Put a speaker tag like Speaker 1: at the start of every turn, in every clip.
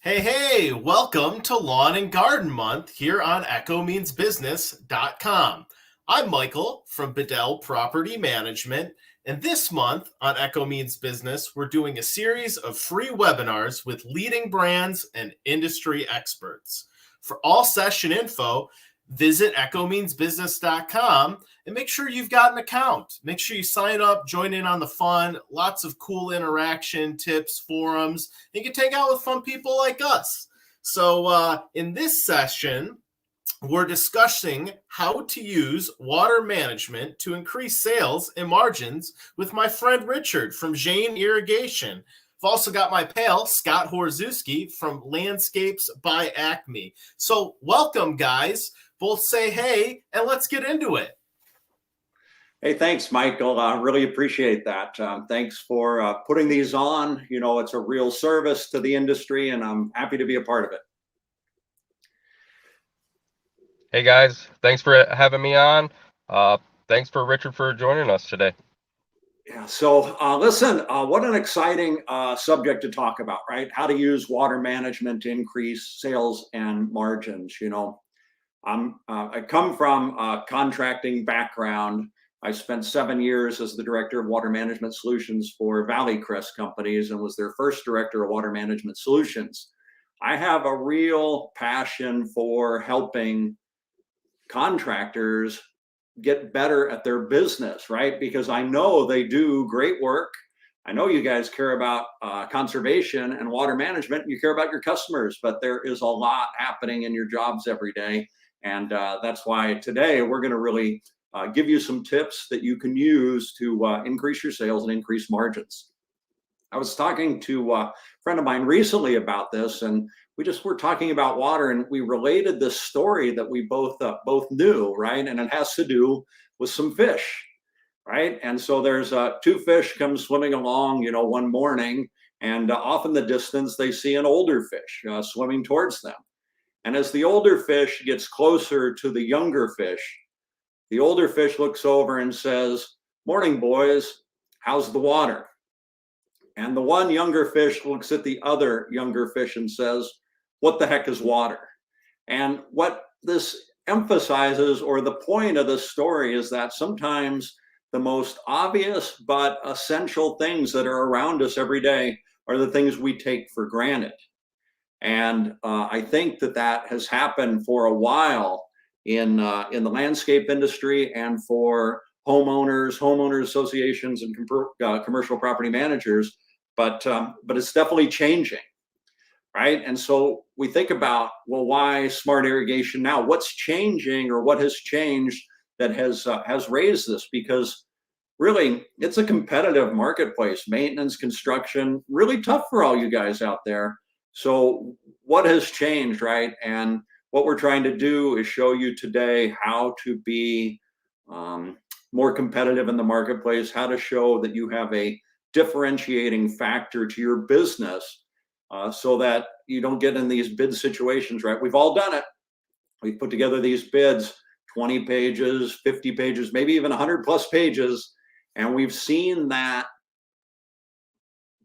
Speaker 1: Hey, welcome to Lawn and Garden Month here on EchoMeansBusiness.com. I'm Michael from Bedell Property Management, and this month on Echo Means Business, we're doing a series of free webinars with leading brands and industry experts. For all session info, visit EchoMeansBusiness.com and make sure you've got an account. Make sure you sign up, join in on the fun, lots of cool interaction, tips, forums. You can hang out with fun people like us. So in this session, we're discussing how to use water management to increase sales and margins with my friend Richard from Jane Irrigation. I've also got my pal, Scott Horzewski from Landscapes by Acme. So welcome, guys. Both say hey, and let's get into it.
Speaker 2: Hey, thanks, Michael. I really appreciate that. Thanks for putting these on. You know, it's a real service to the industry, and I'm happy to be a part of it.
Speaker 3: Hey, guys. Thanks for having me on. Thanks for Richard for joining us today.
Speaker 2: Yeah, so listen, what an exciting subject to talk about, right? How to use water management to increase sales and margins. You know, I come from a contracting background. I spent 7 years as the director of water management solutions for ValleyCrest companies and was their first director of water management solutions. I have a real passion for helping contractors get better at their business, right? Because I know they do great work. I know you guys care about conservation and water management. You care about your customers, but there is a lot happening in your jobs every day. And that's why today we're going to really give you some tips that you can use to increase your sales and increase margins. I was talking to a friend of mine recently about this, and we just were talking about water, and we related this story that we both knew, right? And it has to do with some fish, right? And so there's two fish come swimming along, you know, one morning, and off in the distance they see an older fish swimming towards them. And as the older fish gets closer to the younger fish, the older fish looks over and says, "Morning, boys, how's the water?" And the one younger fish looks at the other younger fish and says, "What the heck is water?" And what this emphasizes, or the point of this story, is that sometimes the most obvious but essential things that are around us every day are the things we take for granted. And I think that has happened for a while in the landscape industry and for homeowner associations, and commercial property managers. But it's definitely changing, right? And so we think about, well, why smart irrigation now? What's changing, or what has changed that has raised this? Because really, it's a competitive marketplace. Maintenance, construction, really tough for all you guys out there. So what has changed, right? And what we're trying to do is show you today how to be more competitive in the marketplace, how to show that you have a differentiating factor to your business, so that you don't get in these bid situations, right? We've all done it. We've put together these bids, 20 pages, 50 pages, maybe even 100 plus pages, and we've seen that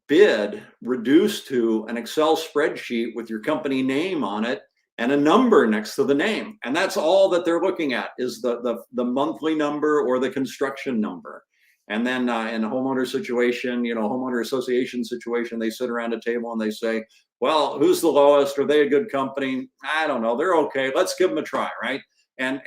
Speaker 2: bid reduced to an Excel spreadsheet with your company name on it and a number next to the name. And that's all that they're looking at, is the monthly number or the construction number. And then in a homeowner situation, you know, homeowner association situation, they sit around a table and they say, well, who's the lowest? Are they a good company? I don't know. They're okay. Let's give them a try, right? And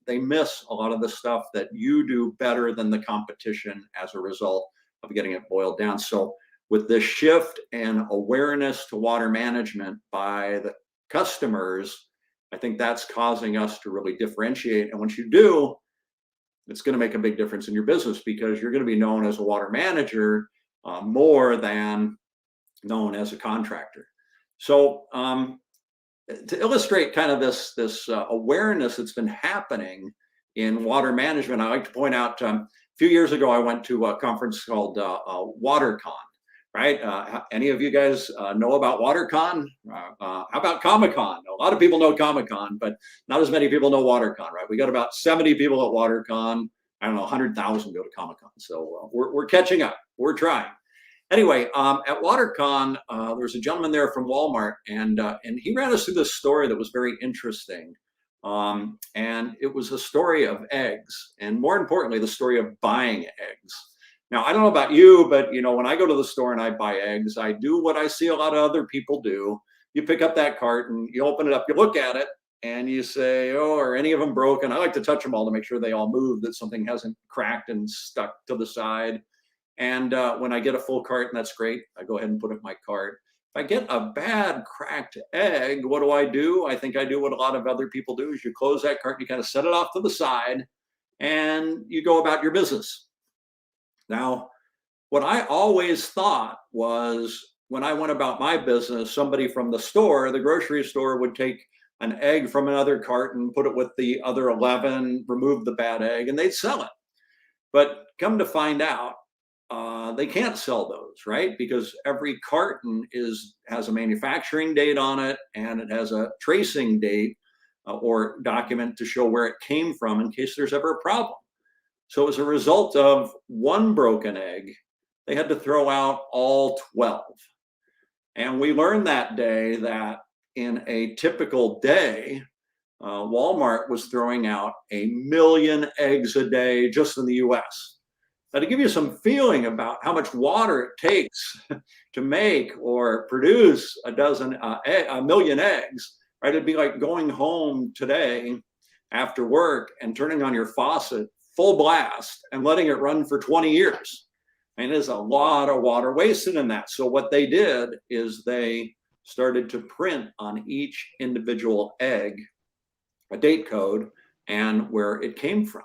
Speaker 2: they miss a lot of the stuff that you do better than the competition as a result of getting it boiled down. So with this shift and awareness to water management by the customers, I think that's causing us to really differentiate. And once you do, it's going to make a big difference in your business, because you're going to be known as a water manager more than known as a contractor. So to illustrate kind of this awareness that's been happening in water management, I like to point out a few years ago I went to a conference called WaterCon. Right? Any of you guys know about WaterCon? How about Comic-Con? A lot of people know Comic-Con, but not as many people know WaterCon, right? We got about 70 people at WaterCon. I don't know, 100,000 go to Comic-Con. So we're catching up. We're trying. Anyway, at WaterCon, there was a gentleman there from Walmart, and he ran us through this story that was very interesting. And it was a story of eggs, and more importantly, the story of buying eggs. Now, I don't know about you, but when I go to the store and I buy eggs, I do what I see a lot of other people do. You pick up that carton, you open it up, you look at it, and you say, "Oh, are any of them broken?" I like to touch them all to make sure they all move, that something hasn't cracked and stuck to the side. And when I get a full carton, that's great. I go ahead and put it in my cart. If I get a bad cracked egg, what do? I think I do what a lot of other people do is you close that carton, you kind of set it off to the side, and you go about your business. Now, what I always thought was when I went about my business, somebody from the store, the grocery store, would take an egg from another carton, put it with the other 11, remove the bad egg, and they'd sell it. But come to find out, they can't sell those, right? Because every carton has a manufacturing date on it, and it has a tracing date or document to show where it came from in case there's ever a problem. So as a result of one broken egg, they had to throw out all 12. And we learned that day that in a typical day, Walmart was throwing out 1 million eggs a day just in the US. Now, to give you some feeling about how much water it takes to make or produce a million eggs, right? It'd be like going home today after work and turning on your faucet full blast and letting it run for 20 years. And there's a lot of water wasted in that. So what they did is they started to print on each individual egg a date code and where it came from.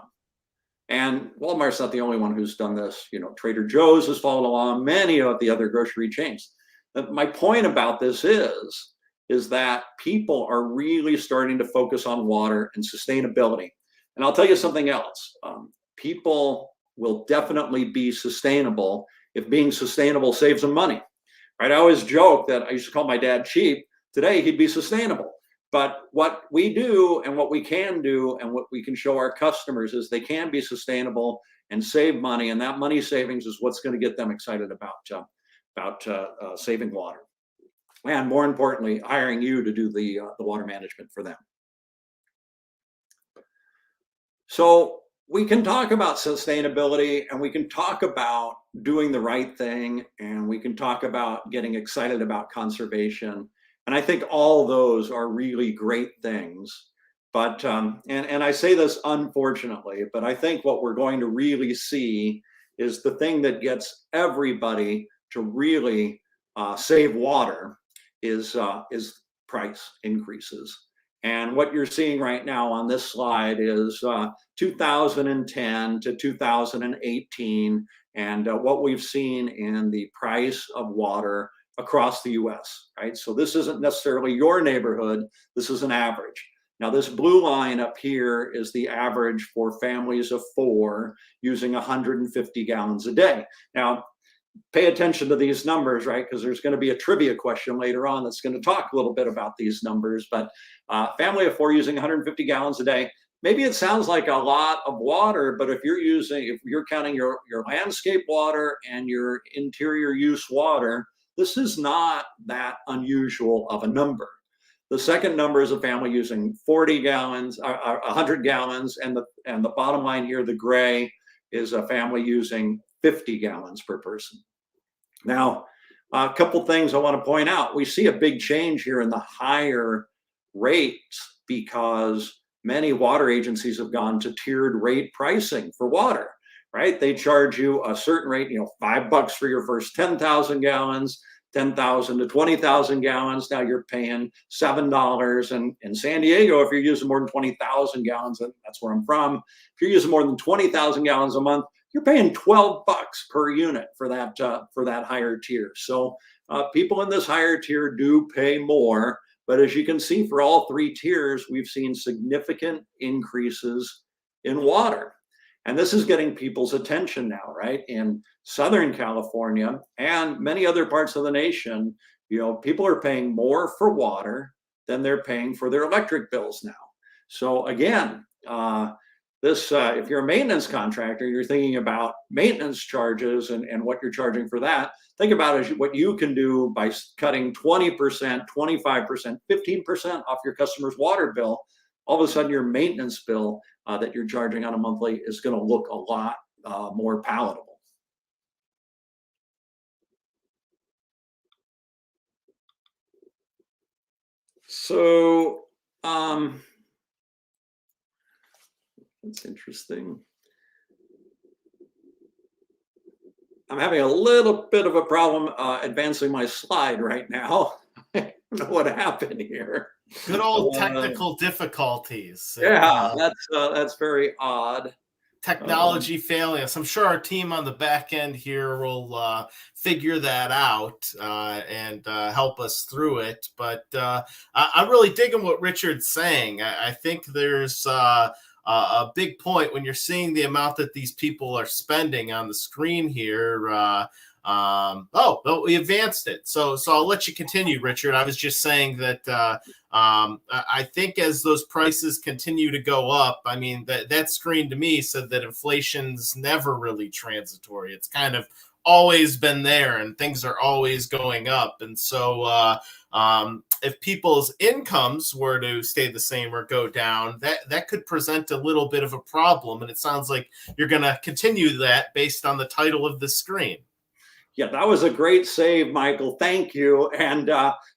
Speaker 2: And Walmart's not the only one who's done this. Trader Joe's has followed along, many of the other grocery chains. My point about this is that people are really starting to focus on water and sustainability. And I'll tell you something else. People will definitely be sustainable if being sustainable saves them money, right? I always joke that I used to call my dad cheap. Today, he'd be sustainable. But what we do and what we can do and what we can show our customers is they can be sustainable and save money. And that money savings is what's going to get them excited about saving water. And more importantly, hiring you to do the water management for them. So we can talk about sustainability, and we can talk about doing the right thing, and we can talk about getting excited about conservation. And I think all those are really great things. But, and I say this unfortunately, but I think what we're going to really see is the thing that gets everybody to really save water is price increases. And what you're seeing right now on this slide is 2010 to 2018, and what we've seen in the price of water across the US, right? So this isn't necessarily your neighborhood, this is an average. Now this blue line up here is the average for families of 4 using 150 gallons a day. Now, pay attention to these numbers, right? Because there's going to be a trivia question later on that's going to talk a little bit about these numbers. But family of 4 using 150 gallons a day, maybe it sounds like a lot of water, but if you're counting your landscape water and your interior use water, this is not that unusual of a number. The second number is a family using 40 gallons, 100 gallons, and the bottom line here, the gray, is a family using 50 gallons per person. Now, a couple things I want to point out. We see a big change here in the higher rates because many water agencies have gone to tiered rate pricing for water, right? They charge you a certain rate, $5 for your first 10,000 gallons, 10,000 to 20,000 gallons. Now you're paying $7. And in San Diego, if you're using more than 20,000 gallons, and that's where I'm from, if you're using more than 20,000 gallons a month, you're paying $12 per unit for that higher tier. So people in this higher tier do pay more, but as you can see, for all 3 tiers, we've seen significant increases in water. And this is getting people's attention now, right? In Southern California and many other parts of the nation, people are paying more for water than they're paying for their electric bills now. So again, this, if you're a maintenance contractor, you're thinking about maintenance charges and what you're charging for that. Think about it as what you can do by cutting 20%, 25%, 15% off your customer's water bill. All of a sudden, your maintenance bill that you're charging on a monthly is going to look a lot more palatable. So that's interesting. I'm having a little bit of a problem advancing my slide right now. I don't know what happened here.
Speaker 1: Good old technical difficulties.
Speaker 2: Yeah, that's very odd.
Speaker 1: Technology failing us. I'm sure our team on the back end here will figure that out and help us through it. But I'm really digging what Richard's saying. I think there's a big point when you're seeing the amount that these people are spending on the screen here. We advanced it. So I'll let you continue, Richard. I was just saying that I think as those prices continue to go up, I mean, that screen to me said that inflation's never really transitory. It's kind of always been there and things are always going up. And so if people's incomes were to stay the same or go down, that could present a little bit of a problem. And it sounds like you're going to continue that based on the title of the screen.
Speaker 2: Yeah, that was a great save, Michael. Thank you. And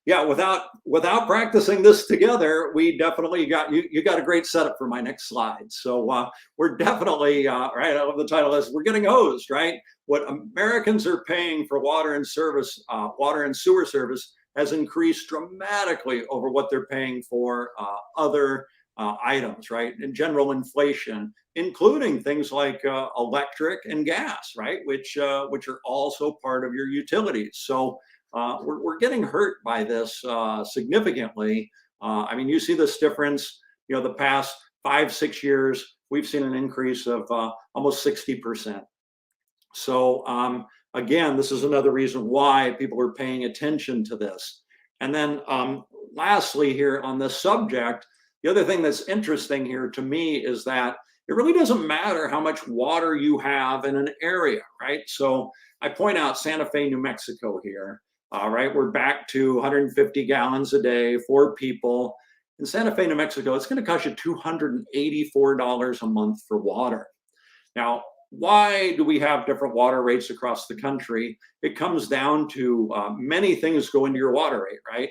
Speaker 2: yeah, without practicing this together, we definitely got you got a great setup for my next slide. So we're definitely right. I love the title is we're getting hosed, right? What Americans are paying for water and sewer service has increased dramatically over what they're paying for other items, right? In general inflation, including things like electric and gas, right? Which are also part of your utilities. So we're getting hurt by this significantly. I mean, you see this difference, the past 5-6 years, we've seen an increase of almost 60%. So again, this is another reason why people are paying attention to this. And then lastly here on this subject, the other thing that's interesting here to me is that it really doesn't matter how much water you have in an area, right? So I point out Santa Fe, New Mexico here, right? We're back to 150 gallons a day, 4 people. In Santa Fe, New Mexico, it's going to cost you $284 a month for water. Now, why do we have different water rates across the country? It comes down to many things go into your water rate, right?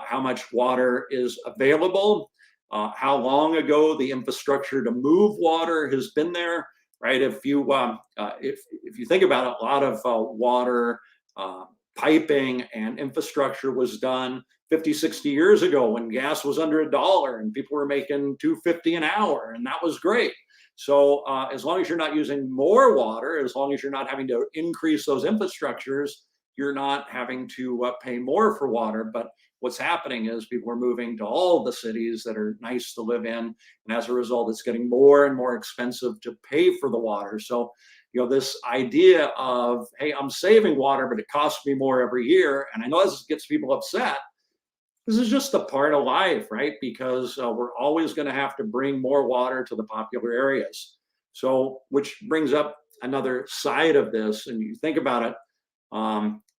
Speaker 2: How much water is available, how long ago the infrastructure to move water has been there, right? If you think about it, a lot of water piping and infrastructure was done 50, 60 years ago when gas was under $1 and people were making $2.50 an hour, and that was great. So as long as you're not using more water, as long as you're not having to increase those infrastructures, you're not having to pay more for water. But what's happening is people are moving to all the cities that are nice to live in. And as a result, it's getting more and more expensive to pay for the water. So, this idea of, hey, I'm saving water, but it costs me more every year. And I know this gets people upset. This is just a part of life, right? Because we're always going to have to bring more water to the popular areas. So, which brings up another side of this. And you think about it,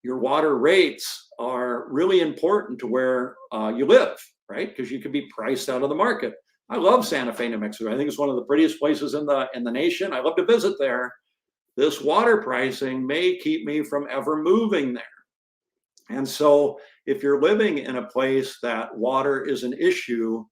Speaker 2: your water rates are really important to where you live, right? Because you could be priced out of the market. I love Santa Fe, New Mexico. I think it's one of the prettiest places in the nation. I love to visit there. This water pricing may keep me from ever moving there. And so if you're living in a place that water is an issue,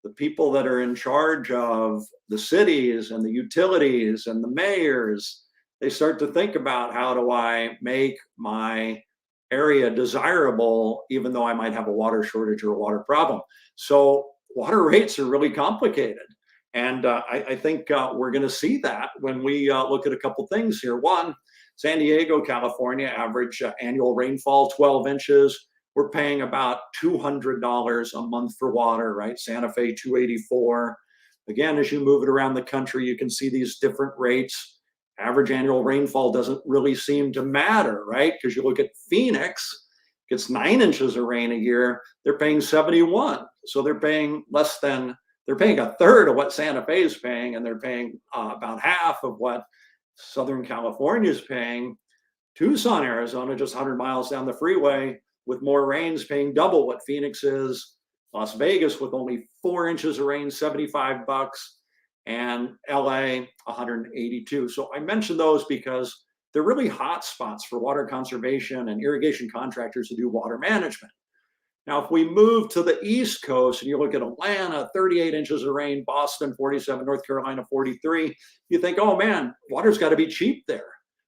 Speaker 2: the people that are in charge of the cities and the utilities and the mayors, they start to think about, how do I make my area desirable, even though I might have a water shortage or a water problem? So water rates are really complicated. And I think we're going to see that when we look at a couple things here. One, San Diego, California, average annual rainfall, 12 inches. We're paying about $200 a month for water, right? Santa Fe, $284. Again, as you move it around the country, you can see these different rates. Average annual rainfall doesn't really seem to matter, right? Because you look at Phoenix, gets 9 inches of rain a year, they're paying 71. So they're paying less than they're paying a third of what Santa Fe is paying, and they're paying about half of what Southern California is paying. Tucson, Arizona, just 100 miles down the freeway, with more rains, paying double what Phoenix is. Las Vegas with only 4 inches of rain, $75, and LA, 182. So I mentioned those because they're really hot spots for water conservation and irrigation contractors to do water management. Now, if we move to the East Coast and you look at Atlanta, 38 inches of rain, Boston, 47, North Carolina, 43, you think, oh man, water's got to be cheap there.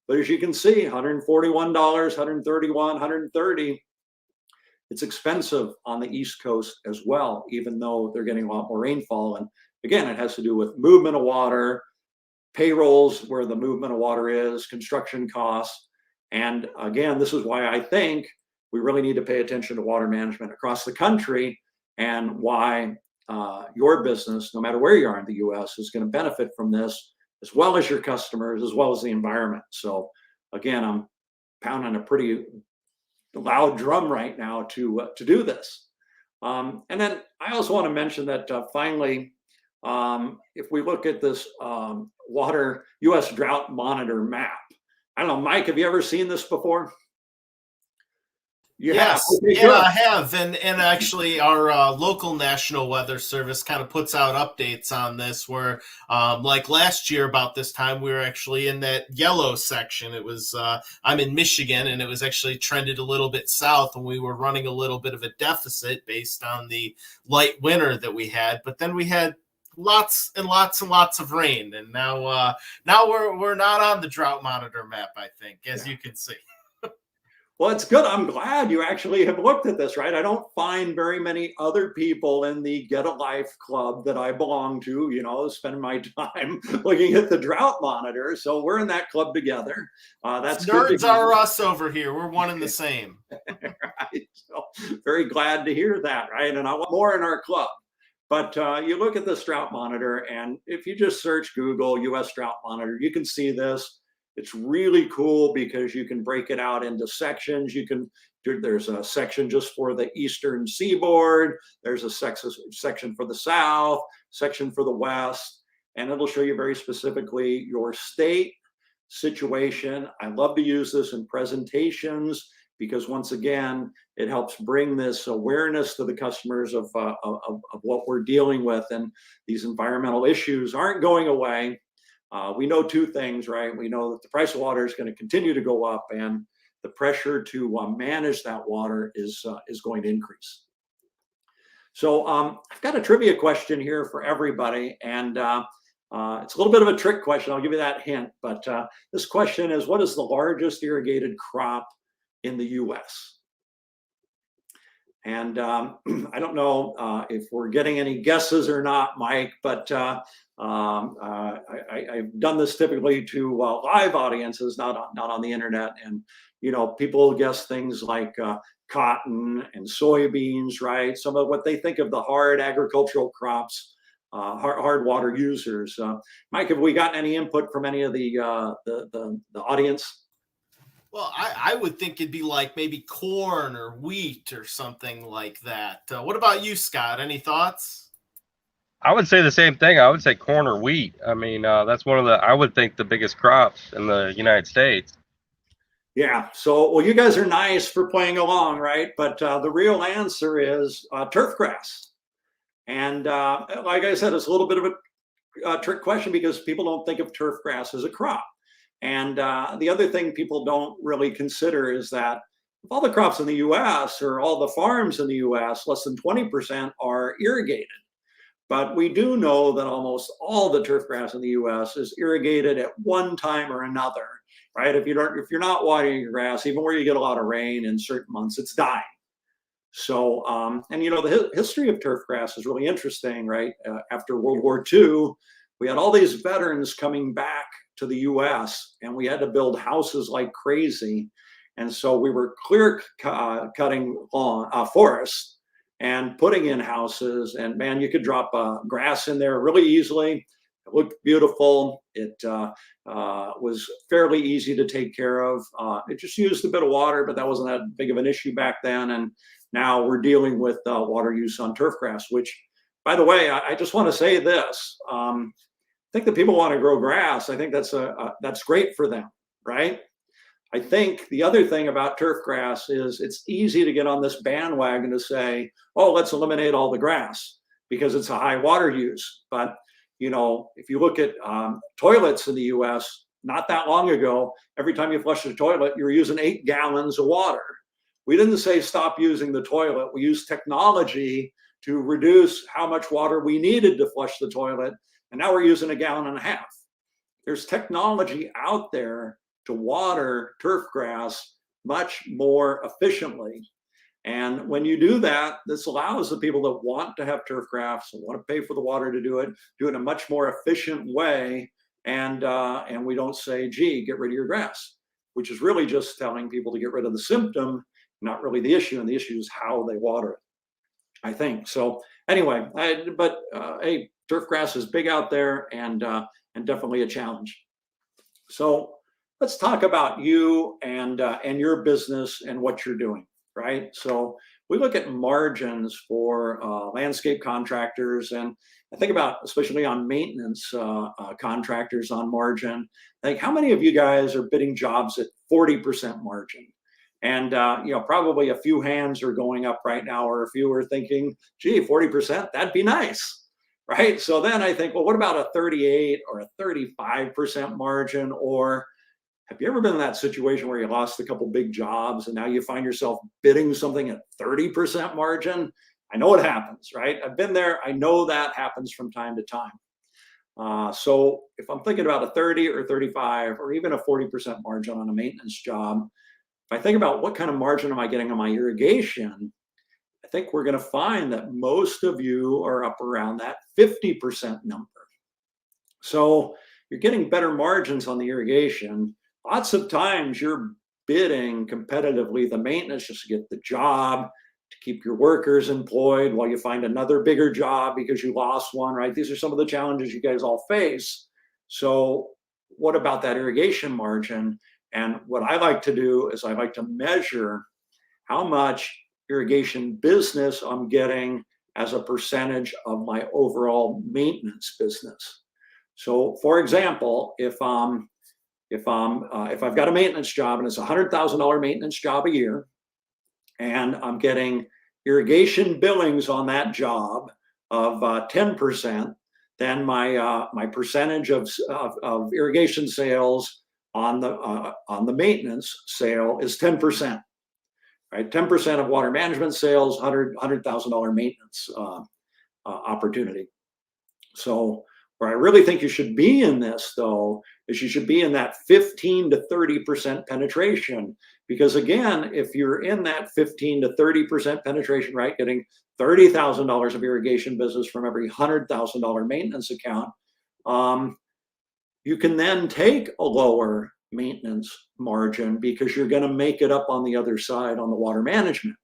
Speaker 2: But as you can see, $141, $131, $130, it's expensive on the East Coast as well, even though they're getting a lot more rainfall. And again, it has to do with movement of water, payrolls where the movement of water is, construction costs. And again, this is why I think we really need to pay attention to water management across the country, and why your business, no matter where you are in the US, is going to benefit from this, as well as your customers, as well as the environment. So again, I'm pounding a pretty loud drum right now to do this. And then I also want to mention that finally, if we look at this water US drought monitor map, I don't know, Mike, have you ever seen this before?
Speaker 1: Yes,
Speaker 2: okay,
Speaker 1: yeah,
Speaker 2: good.
Speaker 1: I have, and actually, our local National Weather Service kind of puts out updates on this. Where, like last year about this time, we were actually in that yellow section. It was I'm in Michigan, and it was actually trended a little bit south, and we were running a little bit of a deficit based on the light winter that we had. But then we had lots and lots and lots of rain, and now we're not on the drought monitor map, I think, as you can see.
Speaker 2: Well, it's good. I'm glad you actually have looked at this, right? I don't find very many other people in the Get a Life club that I belong to, you know, spending my time looking at the drought monitor. So we're in that club together. That's
Speaker 1: Nerds are us over here. We're one and the same.
Speaker 2: Right. So very glad to hear that, right? And I want more in our club. But you look at this drought monitor, and if you just search Google US drought monitor, you can see this. It's really cool because you can break it out into sections. There's a section just for the eastern seaboard. There's a section for the south, section for the west, and it'll show you very specifically your state situation. I love to use this in presentations because, once again, it helps bring this awareness to the customers of what we're dealing with. And these environmental issues aren't going away. We know two things, right? We know that the price of water is going to continue to go up, and the pressure to manage that water is going to increase. So I've got a trivia question here for everybody, and it's a little bit of a trick question. I'll give you that hint. But this question is, what is the largest irrigated crop in the U.S.? And I don't know if we're getting any guesses or not, Mike, but I've done this typically to live audiences, not on the internet. And, you know, people guess things like cotton and soybeans, right? Some of what they think of the hard agricultural crops, hard water users. Mike, have we gotten any input from any of the audience?
Speaker 1: Well, I would think it'd be like maybe corn or wheat or something like that. What about you, Scott? Any thoughts?
Speaker 3: I would say the same thing. I would say corn or wheat. I mean, that's one of I would think, the biggest crops in the United States.
Speaker 2: Yeah. So, well, you guys are nice for playing along, right? But the real answer is turf grass. And like I said, it's a little bit of a trick question because people don't think of turf grass as a crop. And the other thing people don't really consider is that of all the crops in the US, or all the farms in the US, less than 20% are irrigated. But we do know that almost all the turf grass in the US is irrigated at one time or another, right? If you're not watering your grass, even where you get a lot of rain in certain months, it's dying. So, and you know, the history of turf grass is really interesting, right? After World War II, we had all these veterans coming back to the US, and we had to build houses like crazy. And so we were clear cutting forests and putting in houses. And man, you could drop grass in there really easily. It looked beautiful. It was fairly easy to take care of. It just used a bit of water, but that wasn't that big of an issue back then. And now we're dealing with water use on turf grass, which by the way, I just want to say this. I think that people want to grow grass. I think that's great for them, right? I think the other thing about turf grass is it's easy to get on this bandwagon to say, oh, let's eliminate all the grass because it's a high water use. But, if you look at toilets in the US, not that long ago, every time you flush the toilet, you're using 8 gallons of water. We didn't say stop using the toilet. We used technology to reduce how much water we needed to flush the toilet. And now we're using 1.5 gallons. There's technology out there to water turf grass much more efficiently. And when you do that, this allows the people that want to have turf grass and want to pay for the water to do it in a much more efficient way. And we don't say, gee, get rid of your grass, which is really just telling people to get rid of the symptom, not really the issue. And the issue is how they water it, I think. So anyway, hey, turf grass is big out there and definitely a challenge. So let's talk about you and your business and what you're doing, right? So we look at margins for landscape contractors, and I think about especially on maintenance contractors on margin. Like, how many of you guys are bidding jobs at 40% margin? And probably a few hands are going up right now, or a few are thinking, gee, 40%, that'd be nice, right? So then I think, well, what about a 38 or a 35% margin? Or have you ever been in that situation where you lost a couple big jobs and now you find yourself bidding something at 30% margin? I know it happens, right? I've been there. I know that happens from time to time. So if I'm thinking about a 30 or 35 or even a 40% margin on a maintenance job, if I think about what kind of margin am I getting on my irrigation, I think we're going to find that most of you are up around that 50% number. So you're getting better margins on the irrigation. Lots of times you're bidding competitively the maintenance just to get the job, to keep your workers employed while you find another bigger job because you lost one, right? These are some of the challenges you guys all face. So what about that irrigation margin? And what I like to do is I like to measure how much irrigation business I'm getting as a percentage of my overall maintenance business. So for example, if I've got a maintenance job and it's a $100,000 maintenance job a year, and I'm getting irrigation billings on that job of 10%, then my percentage of irrigation sales on the maintenance sale is 10%. Right, 10% of water management sales, $100,000 maintenance opportunity. So where I really think you should be in this, though, is you should be in that 15 to 30% penetration. Because again, if you're in that 15 to 30% penetration, right, getting $30,000 of irrigation business from every $100,000 maintenance account, you can then take a lower maintenance margin because you're going to make it up on the other side on the water management.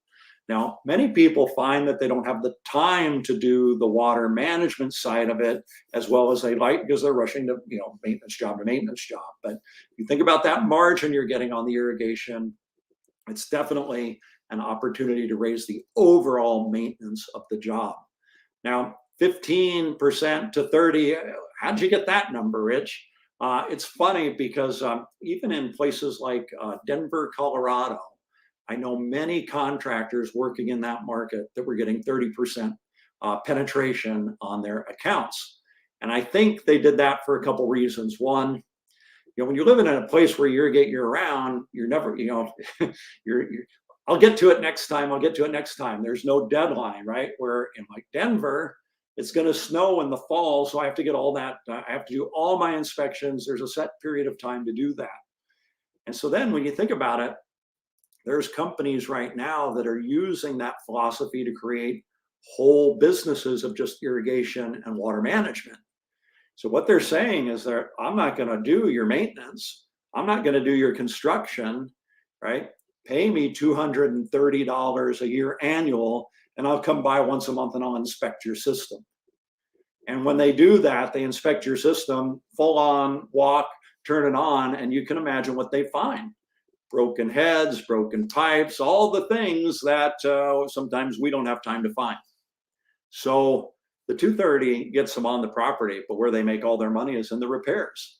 Speaker 2: Now, many people find that they don't have the time to do the water management side of it as well as they like because they're rushing to, maintenance job to maintenance job. But if you think about that margin you're getting on the irrigation, it's definitely an opportunity to raise the overall maintenance of the job. Now, 15% to 30, how'd you get that number, Rich? It's funny because even in places like Denver, Colorado, I know many contractors working in that market that were getting 30% penetration on their accounts. And I think they did that for a couple reasons. One, when you're living in a place where you irrigate year round, you're never, I'll get to it next time. I'll get to it next time. There's no deadline, right? Where in like Denver, it's going to snow in the fall, so I have to get all that. I have to do all my inspections. There's a set period of time to do that. And so then when you think about it, there's companies right now that are using that philosophy to create whole businesses of just irrigation and water management. So what they're saying is that I'm not going to do your maintenance. I'm not going to do your construction, right? Pay me $230 a year annual, and I'll come by once a month and I'll inspect your system. And when they do that, they inspect your system, full on, walk, turn it on, and you can imagine what they find. Broken heads, broken pipes, all the things that sometimes we don't have time to find. So The 230 gets them on the property, but where they make all their money is in the repairs.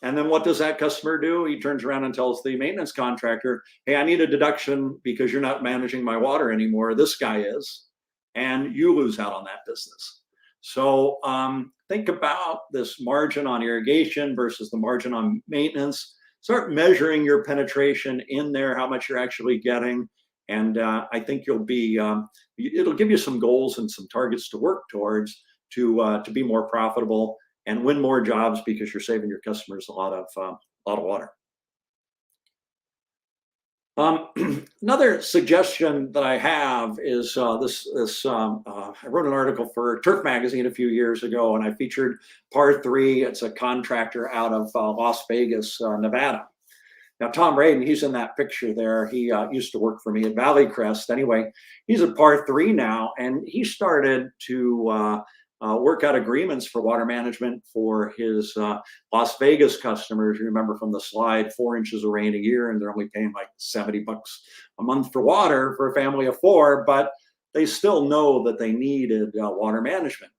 Speaker 2: And then what does that customer do? He turns around and tells the maintenance contractor, hey, I need a deduction because you're not managing my water anymore. This guy is. And you lose out on that business. So think about this margin on irrigation versus the margin on maintenance. Start measuring your penetration in there, how much you're actually getting. And I think it'll give you some goals and some targets to work towards to be more profitable and win more jobs because you're saving your customers a lot of water. Another suggestion that I have is I wrote an article for Turf Magazine a few years ago, and I featured Par 3. It's a contractor out of Las Vegas, Nevada. Now, Tom Radin, he's in that picture there. He used to work for me at ValleyCrest. Anyway, he's at Par 3 now, and he started to work out agreements for water management for his Las Vegas customers. You remember from the slide, 4 inches of rain a year, and they're only paying like $70 a month for water for a family of 4, but they still know that they needed water management.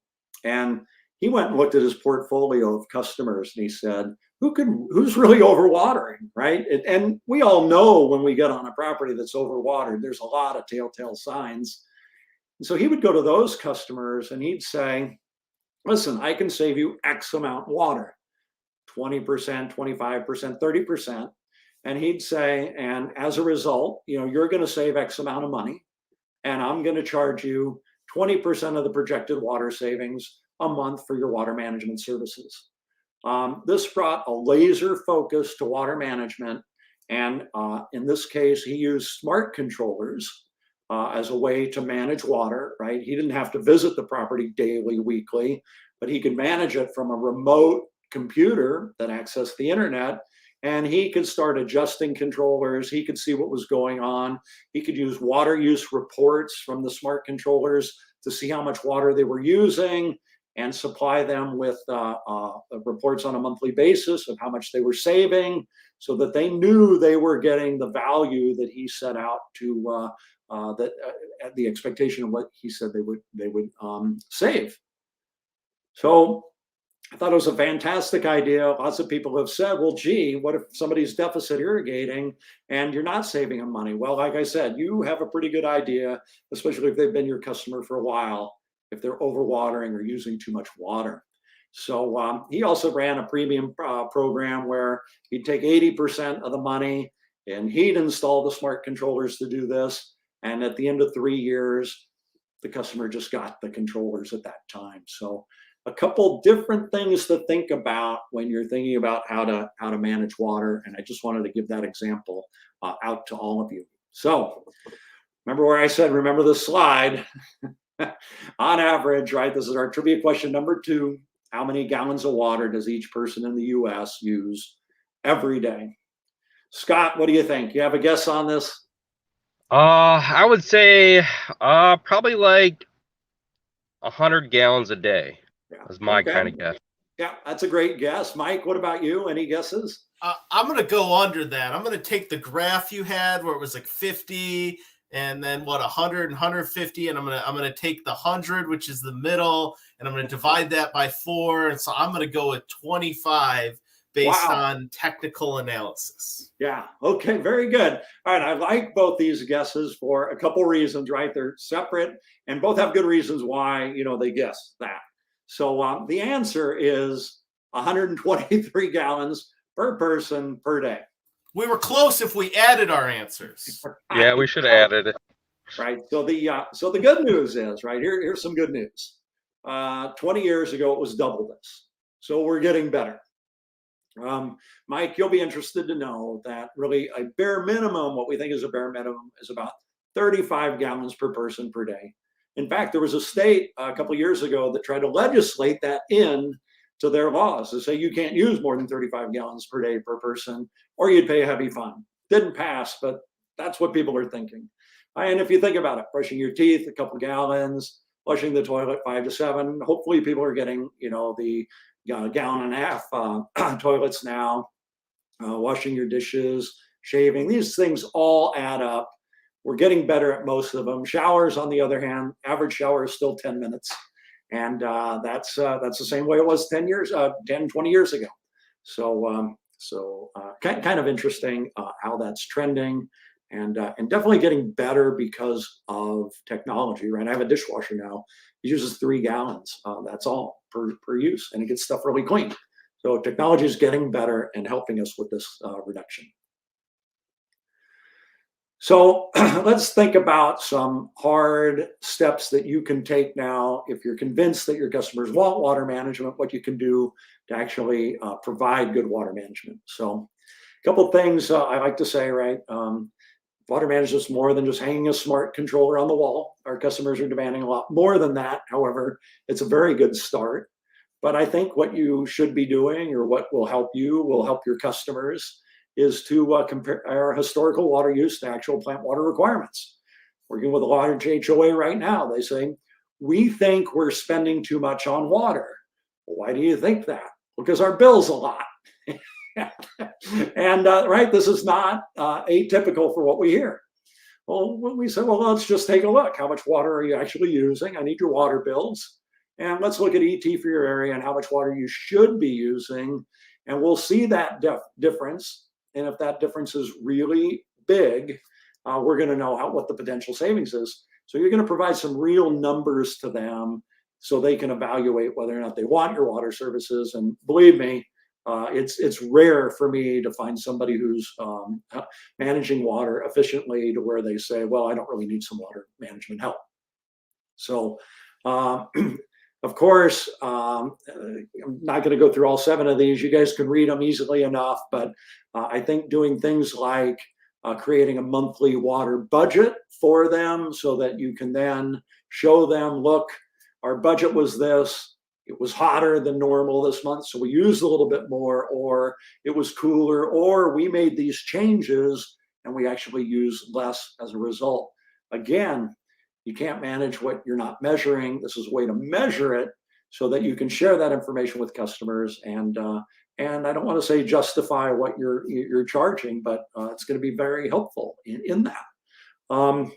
Speaker 2: And he went and looked at his portfolio of customers, and he said, who's really overwatering, right? And we all know when we get on a property that's overwatered, there's a lot of telltale signs. And so he would go to those customers and he'd say, listen, I can save you X amount water, 20%, 25%, 30%. And he'd say, and as a result, you're going to save X amount of money, and I'm going to charge you 20% of the projected water savings a month for your water management services. This brought a laser focus to water management. And in this case, he used smart controllers as a way to manage water, right? He didn't have to visit the property daily, weekly, but he could manage it from a remote computer that accessed the internet. And he could start adjusting controllers. He could see what was going on. He could use water use reports from the smart controllers to see how much water they were using and supply them with reports on a monthly basis of how much they were saving, so that they knew they were getting the value that he set out to the expectation of what he said they would save. So I thought it was a fantastic idea. Lots of people have said, well, gee, what if somebody's deficit irrigating and you're not saving them money? Well, like I said, you have a pretty good idea, especially if they've been your customer for a while, if they're overwatering or using too much water. So he also ran a premium program where he'd take 80% of the money and he'd install the smart controllers to do this. And at the end of 3 years, the customer just got the controllers at that time. So a couple different things to think about when you're thinking about how to manage water. And I just wanted to give that example out to all of you. So remember where I said, remember the slide. On average, right, this is our trivia question number 2. How many gallons of water does each person in the US use every day? Scott, what do you think? You have a guess on this?
Speaker 3: I would say probably like 100 gallons a day.
Speaker 2: Yeah.
Speaker 3: Is my kind of guess.
Speaker 2: Yeah, that's a great guess. Mike, what about you? Any guesses?
Speaker 1: I'm going to go under that. I'm going to take the graph you had where it was like 50 and then 100 and 150, and I'm going to take the 100, which is the middle, and I'm going to divide that by 4, and so I'm going to go with 25 based on technical analysis.
Speaker 2: Yeah. Okay. Very good. All right. I like both these guesses for a couple reasons, right? They're separate and both have good reasons why, they guess that. So the answer is 123 gallons per person per day.
Speaker 1: We were close if we added our answers.
Speaker 3: Yeah, we should have added it.
Speaker 2: Right. So the good news is, right, here's some good news. 20 years ago, it was double this. So we're getting better. Mike, you'll be interested to know that really a bare minimum, what we think is a bare minimum, is about 35 gallons per person per day. In fact, there was a state a couple of years ago that tried to legislate that in to their laws to say you can't use more than 35 gallons per day per person, or you'd pay a heavy fine. Didn't pass, but that's what people are thinking. And if you think about it, brushing your teeth, a couple gallons, flushing the toilet 5 to 7. Hopefully people are getting, the gallon and a half toilets now, washing your dishes, shaving. These things all add up. We're getting better at most of them. Showers, on the other hand, average shower is still 10 minutes. And that's the same way it was 10, 20 years ago. So kind of interesting how that's trending, and definitely getting better because of technology, right? I have a dishwasher now. It uses 3 gallons. That's all per use, and it gets stuff really clean. So technology is getting better and helping us with this reduction. So let's think about some hard steps that you can take now if you're convinced that your customers want water management, what you can do to actually provide good water management. So a couple of things I like to say, right? Water management is more than just hanging a smart controller on the wall. Our customers are demanding a lot more than that. However, it's a very good start. But I think what you should be doing, or what will help your customers, is to compare our historical water use to actual plant water requirements. Working with a large HOA right now, they say, we think we're spending too much on water. Well, why do you think that? Because our bill's a lot. And right, this is not atypical for what we hear. Well, when we say, well, let's just take a look. How much water are you actually using? I need your water bills. And let's look at ET for your area and how much water you should be using. And we'll see that difference. And if that difference is really big, we're going to know what the potential savings is. So you're going to provide some real numbers to them so they can evaluate whether or not they want your water services. And believe me, it's rare for me to find somebody who's managing water efficiently to where they say, well, I don't really need some water management help. So of course, I'm not going to go through all 7 of these. You guys can read them easily enough, but I think doing things like creating a monthly water budget for them so that you can then show them, look, our budget was this. It was hotter than normal this month, so we used a little bit more, or it was cooler, or we made these changes and we actually used less as a result. Again, you can't manage what you're not measuring. This is a way to measure it so that you can share that information with customers, and I don't want to say justify what you're charging, but it's going to be very helpful in that. A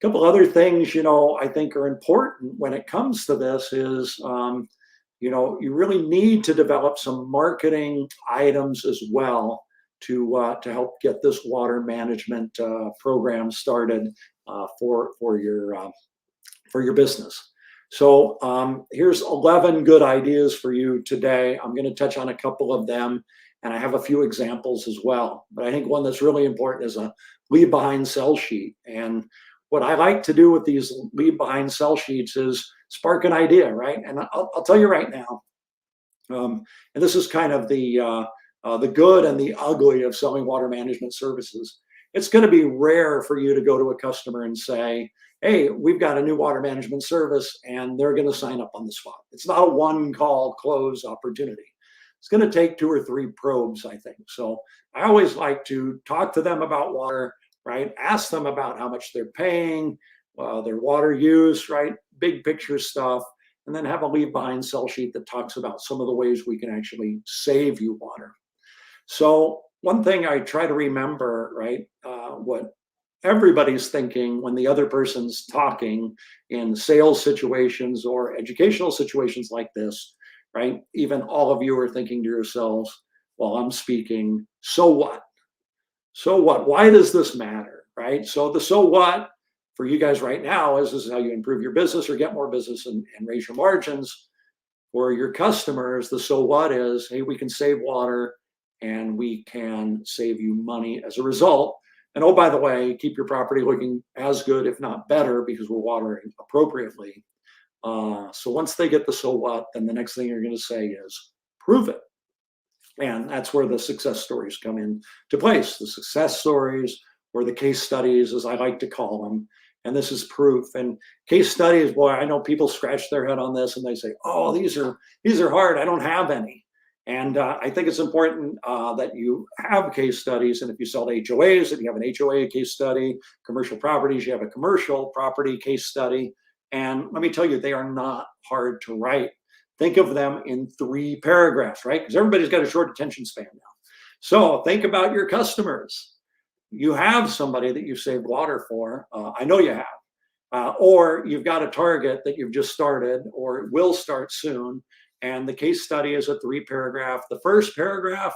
Speaker 2: couple other things, I think are important when it comes to this is, you really need to develop some marketing items as well to help get this water management program started for your business. So here's 11 good ideas for you today. I'm going to touch on a couple of them, and I have a few examples as well. But I think one that's really important is a leave behind sell sheet. And what I like to do with these leave behind sell sheets is spark an idea, right? And I'll tell you right now, and this is kind of the good and the ugly of selling water management services. It's going to be rare for you to go to a customer and say, hey, we've got a new water management service, and they're going to sign up on the spot. It's not a one-call close opportunity. It's going to take 2 or 3 probes, I think. So I always like to talk to them about water, right? Ask them about how much they're paying, their water use, right? Big picture stuff. And then have a leave behind sell sheet that talks about some of the ways we can actually save you water. So one thing I try to remember, right? What everybody's thinking when the other person's talking in sales situations or educational situations like this, right? Even all of you are thinking to yourselves while I'm speaking, so what? So what? Why does this matter, right? So the so what for you guys right now is this is how you improve your business or get more business and raise your margins. For your customers, the so what is, hey, we can save water and we can save you money as a result. And oh, by the way, keep your property looking as good, if not better, because we're watering appropriately. So once they get the so what, then the next thing you're going to say is prove it. And that's where the success stories come into place. The success stories, or the case studies, as I like to call them. And this is proof. And case studies, boy, I know people scratch their head on this and they say, oh, these are hard. I don't have any. And I think it's important that you have case studies. And if you sell to HOAs, then you have an HOA case study. Commercial properties, you have a commercial property case study. And let me tell you, they are not hard to write. Think of them in 3 paragraphs, right? Because everybody's got a short attention span now. So think about your customers. You have somebody that you saved water for. I know you have. or you've got a target that you've just started or will start soon. And the case study is a 3-paragraph. The first paragraph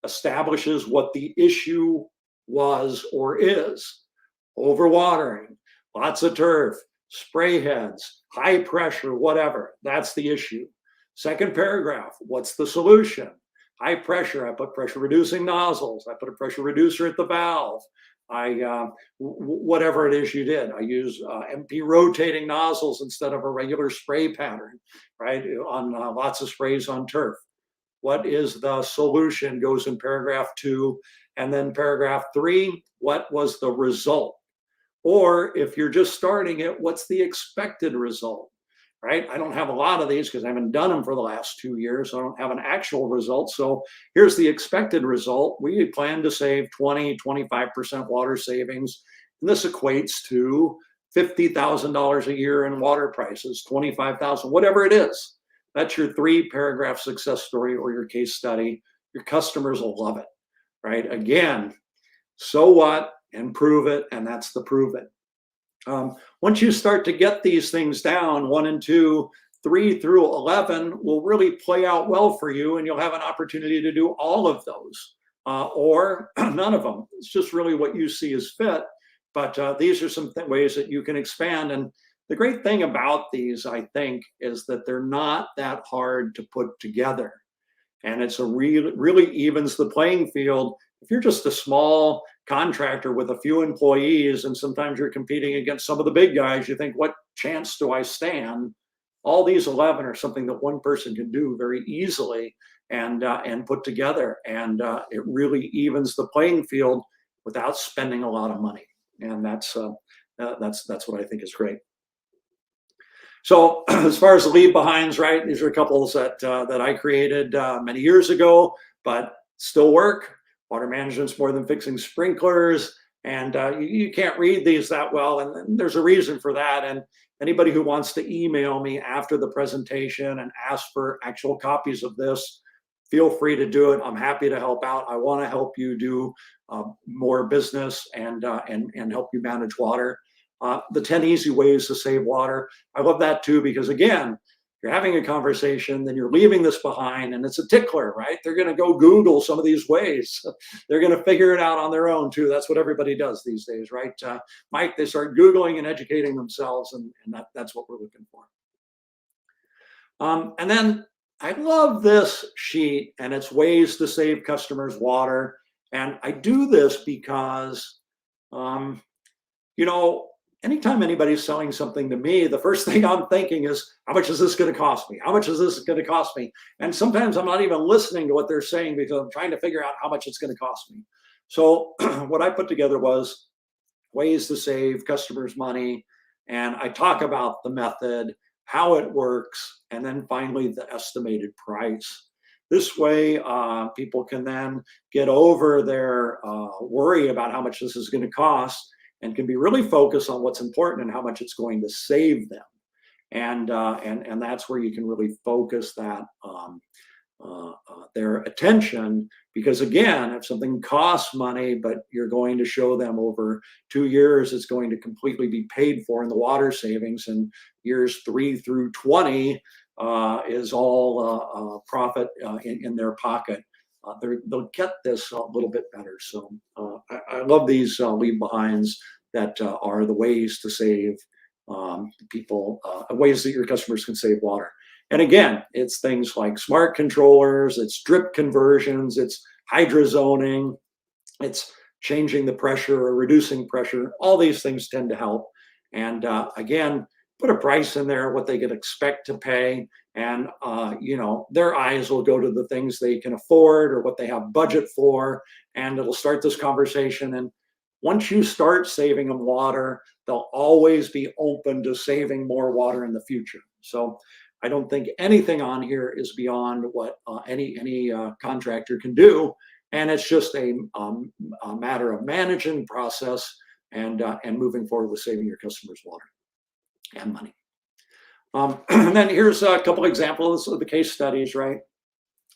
Speaker 2: establishes what the issue was or is: overwatering, lots of turf, spray heads, high pressure, whatever. That's the issue. Second paragraph, what's the solution? High pressure, I put pressure reducing nozzles. I put a pressure reducer at the valve. Whatever it is you did, I use MP rotating nozzles instead of a regular spray pattern, right? On lots of sprays on turf. What is the solution goes in paragraph 2. And then paragraph 3, what was the result? Or if you're just starting it, what's the expected result, right? I don't have a lot of these because I haven't done them for the last 2 years. So I don't have an actual result. So here's the expected result. We plan to save 20, 25% water savings. And this equates to $50,000 a year in water prices, 25,000, whatever it is. That's your 3-paragraph success story or your case study. Your customers will love it, right? Again, so what? And prove it, and that's the prove it. Once you start to get these things down, 1 and 2, 3 through 11 will really play out well for you, and you'll have an opportunity to do all of those or none of them. It's just really what you see as fit. But these are some ways that you can expand. And the great thing about these, I think, is that they're not that hard to put together. And it's really evens the playing field. If you're just a small contractor with a few employees, and sometimes you're competing against some of the big guys, you think, what chance do I stand? All these 11 are something that one person can do very easily and put together. And it really evens the playing field without spending a lot of money. And that's what I think is great. So as far as the leave behinds, right, these are a couple that I created many years ago, but still work. Water management's more than fixing sprinklers, and you can't read these that well, and there's a reason for that. And anybody who wants to email me after the presentation and ask for actual copies of this, feel free to do it. I'm happy to help out. I want to help you do more business and help you manage water. The 10 easy ways to save water. I love that too, because again, you're having a conversation, then you're leaving this behind, and it's a tickler, right? They're going to go Google some of these ways. They're going to figure it out on their own too. That's what everybody does these days, right? Mike, they start Googling and educating themselves, and that's what we're looking for. And then I love this sheet, and it's ways to save customers water. And I do this because, anytime anybody's selling something to me, the first thing I'm thinking is, how much is this going to cost me? How much is this going to cost me? And sometimes I'm not even listening to what they're saying because I'm trying to figure out how much it's going to cost me. So what I put together was ways to save customers money. And I talk about the method, how it works, and then finally the estimated price. This way, people can then get over their worry about how much this is going to cost and can be really focused on what's important and how much it's going to save them. And that's where you can really focus that their attention, because again, if something costs money, but you're going to show them over 2 years, it's going to completely be paid for in the water savings, and years 3 through 20 is all profit in their pocket. They'll get this a little bit better. So I love these leave behinds that are the ways to save people, ways that your customers can save water. And again, it's things like smart controllers, it's drip conversions, it's hydrozoning, it's changing the pressure or reducing pressure. All these things tend to help. And again, put a price in there, what they can expect to pay. And, their eyes will go to the things they can afford or what they have budget for. And it'll start this conversation. And once you start saving them water, they'll always be open to saving more water in the future. So I don't think anything on here is beyond what any contractor can do. And it's just a matter of managing the process and moving forward with saving your customers water and money. And then here's a couple examples of the case studies, right?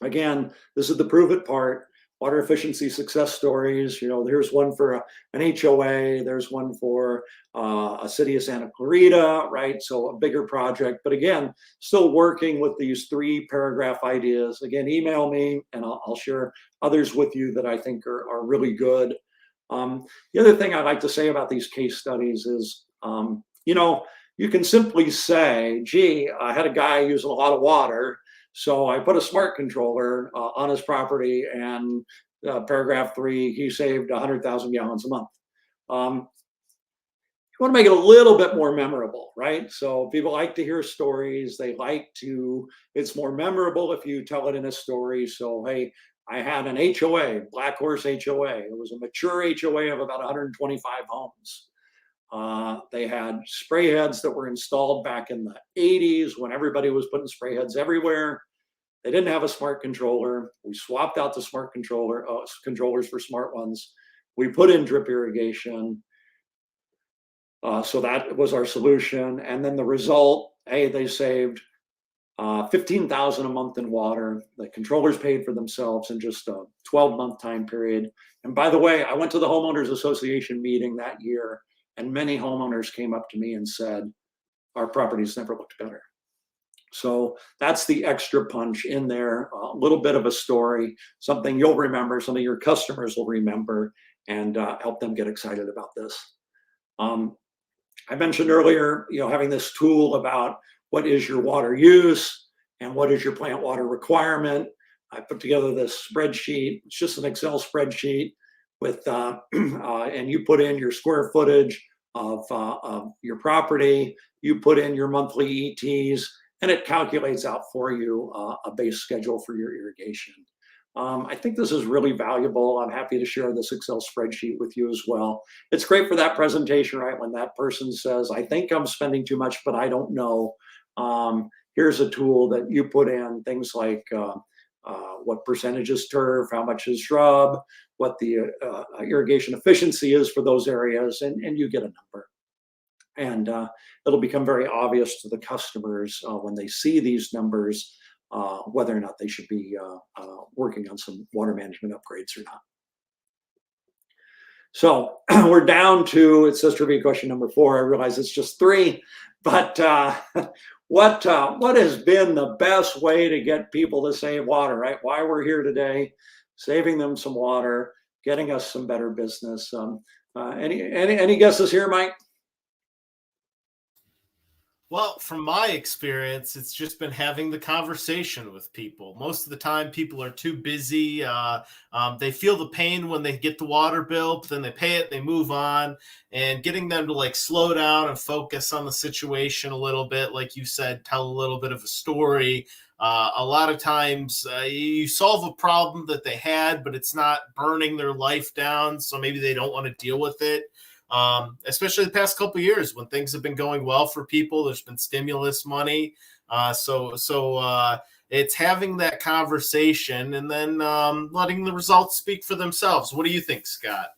Speaker 2: Again, this is the prove it part. water efficiency success stories. There's one for an HOA, there's one for a city of Santa Clarita, right? So a bigger project, but again, still working with these 3 paragraph ideas. Again, email me and I'll share others with you that I think are really good. The other thing I'd like to say about these case studies is, you can simply say, gee, I had a guy using a lot of water, so I put a smart controller on his property, and paragraph 3, he saved 100,000 gallons a month. You want to make it a little bit more memorable, right? So people like to hear stories. It's more memorable if you tell it in a story. So, hey, I had an HOA, Black Horse HOA. It was a mature HOA of about 125 homes. They had spray heads that were installed back in the 80s when everybody was putting spray heads everywhere. They didn't have a smart controller. We swapped out the smart controllers for smart ones. We put in drip irrigation. So that was our solution. And then the result, hey, they saved 15,000 a month in water. The controllers paid for themselves in just a 12-month time period. And by the way, I went to the homeowners association meeting that year, and many homeowners came up to me and said, our properties never looked better. So that's the extra punch in there, a little bit of a story, something you'll remember, something your customers will remember, and help them get excited about this. I mentioned earlier, having this tool about what is your water use and what is your plant water requirement. I put together this spreadsheet. It's just an Excel spreadsheet with, and you put in your square footage of your property, you put in your monthly ETs, and it calculates out for you a base schedule for your irrigation. I think this is really valuable. I'm happy to share this Excel spreadsheet with you as well. It's great for that presentation, right? When that person says, I think I'm spending too much, but I don't know. Here's a tool that you put in things like what percentage is turf, how much is shrub, what the irrigation efficiency is for those areas, and you get a number. And it'll become very obvious to the customers when they see these numbers, whether or not they should be working on some water management upgrades or not. So we're down to, it says trivia question number 4. I realize it's just 3, but what has been the best way to get people to save water, right? Why we're here today, saving them some water, getting us some better business. Any guesses here, Mike?
Speaker 1: Well, from my experience, it's just been having the conversation with people. Most of the time, people are too busy. They feel the pain when they get the water bill, but then they pay it, they move on. And getting them to slow down and focus on the situation a little bit, like you said, tell a little bit of a story. A lot of times you solve a problem that they had, but it's not burning their life down. So maybe they don't want to deal with it. Especially the past couple of years when things have been going well for people. There's been stimulus money. So it's having that conversation and then letting the results speak for themselves. What do you think, Scott?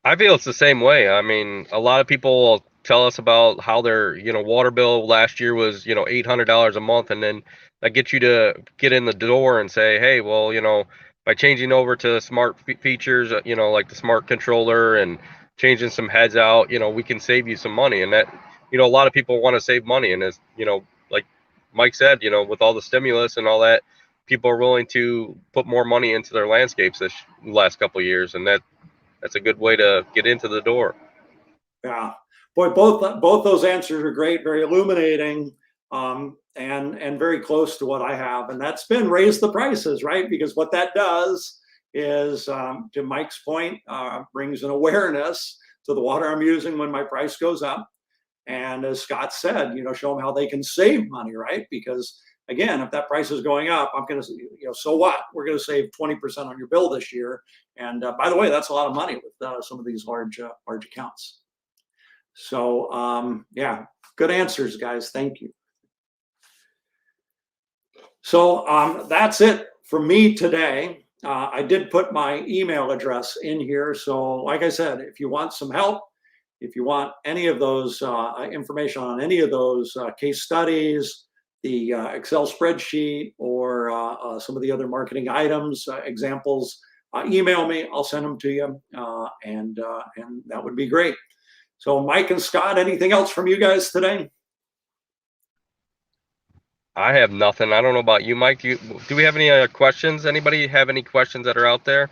Speaker 3: I feel it's the same way. I mean, a lot of people will tell us about how their, water bill last year was, $800 a month. And then that gets you to get in the door and say, hey, well, by changing over to smart features, like the smart controller and changing some heads out, we can save you some money. And that, a lot of people want to save money. And as, like Mike said, with all the stimulus and all that, people are willing to put more money into their landscapes this last couple of years. And that's a good way to get into the door.
Speaker 2: Yeah, boy, both those answers are great, very illuminating, and very close to what I have, and that's been raise the prices, right? Because what that does is, to Mike's point, brings an awareness to the water I'm using when my price goes up, and as Scott said, show them how they can save money, right? Because again, if that price is going up, I'm going to, so what? We're going to save 20% on your bill this year, and by the way, that's a lot of money with some of these large accounts. So yeah, good answers, guys. Thank you. So that's it for me today. I did put my email address in here. So like I said, if you want some help, if you want any of those information on any of those case studies, the Excel spreadsheet or some of the other marketing items, examples, email me. I'll send them to you, and that would be great. So, Mike and Scott, anything else from you guys today?
Speaker 3: I have nothing. I don't know about you, Mike. Do we have any other questions? Anybody have any questions that are out there?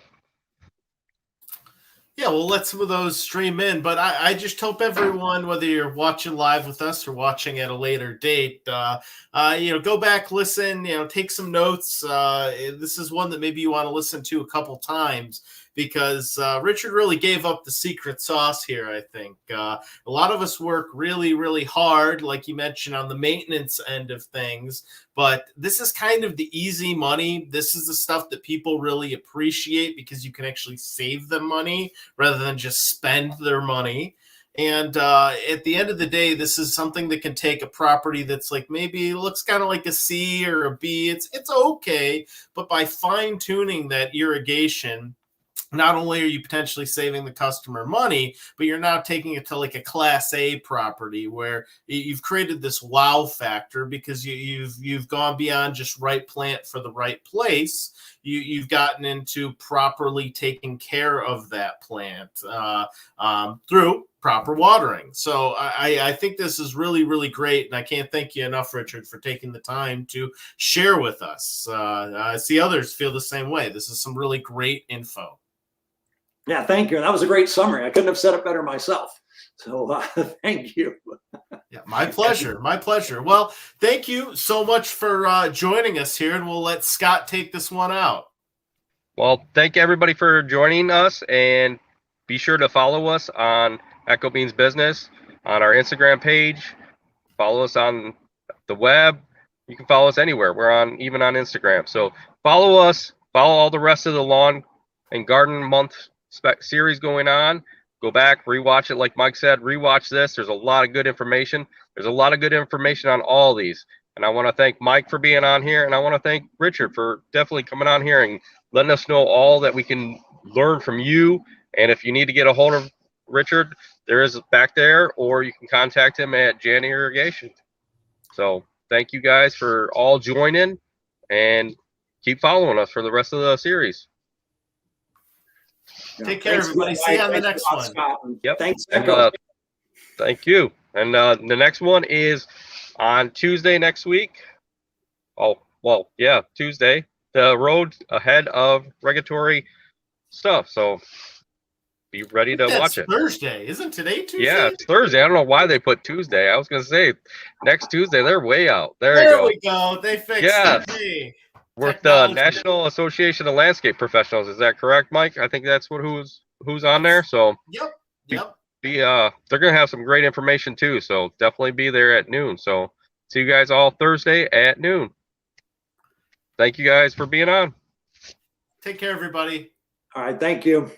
Speaker 1: Yeah, we'll let some of those stream in, but I just hope everyone, whether you're watching live with us or watching at a later date, go back, listen, take some notes. This is one that maybe you want to listen to a couple times because Richard really gave up the secret sauce here, I think. A lot of us work really, really hard, like you mentioned, on the maintenance end of things, but this is kind of the easy money. This is the stuff that people really appreciate because you can actually save them money rather than just spend their money. And at the end of the day, this is something that can take a property that's like maybe looks kind of like a C or a B. It's okay, but by fine tuning that irrigation, not only are you potentially saving the customer money, but you're now taking it to like a class A property where you've created this wow factor because you've gone beyond just right plant for the right place. You've gotten into properly taking care of that plant through proper watering. So I think this is really, really great. And I can't thank you enough, Richard, for taking the time to share with us. I see others feel the same way. This is some really great info.
Speaker 2: Yeah, thank you. That was a great summary. I couldn't have said it better myself. So thank you.
Speaker 1: Yeah, my pleasure. My pleasure. Well, thank you so much for joining us here, and we'll let Scott take this one out.
Speaker 3: Well, thank everybody for joining us, and be sure to follow us on Echo Beans Business on our Instagram page. Follow us on the web. You can follow us anywhere. We're even on Instagram. So follow us. Follow all the rest of the lawn and garden month series going on. Go back, rewatch it. Like Mike said, rewatch this. There's a lot of good information. There's a lot of good information on all these. And I want to thank Mike for being on here, and I want to thank Richard for definitely coming on here and letting us know all that we can learn from you. And if you need to get a hold of Richard, there is back there, or you can contact him at Jan Irrigation. So thank you guys for all joining, and keep following us for the rest of the series.
Speaker 1: Take care, everybody. See you on the next one.
Speaker 2: Yep. Thanks.
Speaker 3: And, thank you. And the next one is on Tuesday next week. Oh, well, yeah, Tuesday. The road ahead of regulatory stuff. So be ready to watch it.
Speaker 1: Thursday. Isn't today Tuesday?
Speaker 3: Yeah, it's Thursday. I don't know why they put Tuesday. I was going to say next Tuesday. They're way out. There
Speaker 1: we go. They fixed it.
Speaker 3: With the National Association of Landscape Professionals. Is that correct, Mike? I think that's who's on there. So
Speaker 1: Yep.
Speaker 3: They're gonna have some great information too. So definitely be there at noon. So see you guys all Thursday at noon. Thank you guys for being on.
Speaker 1: Take care, everybody.
Speaker 2: All right. Thank you.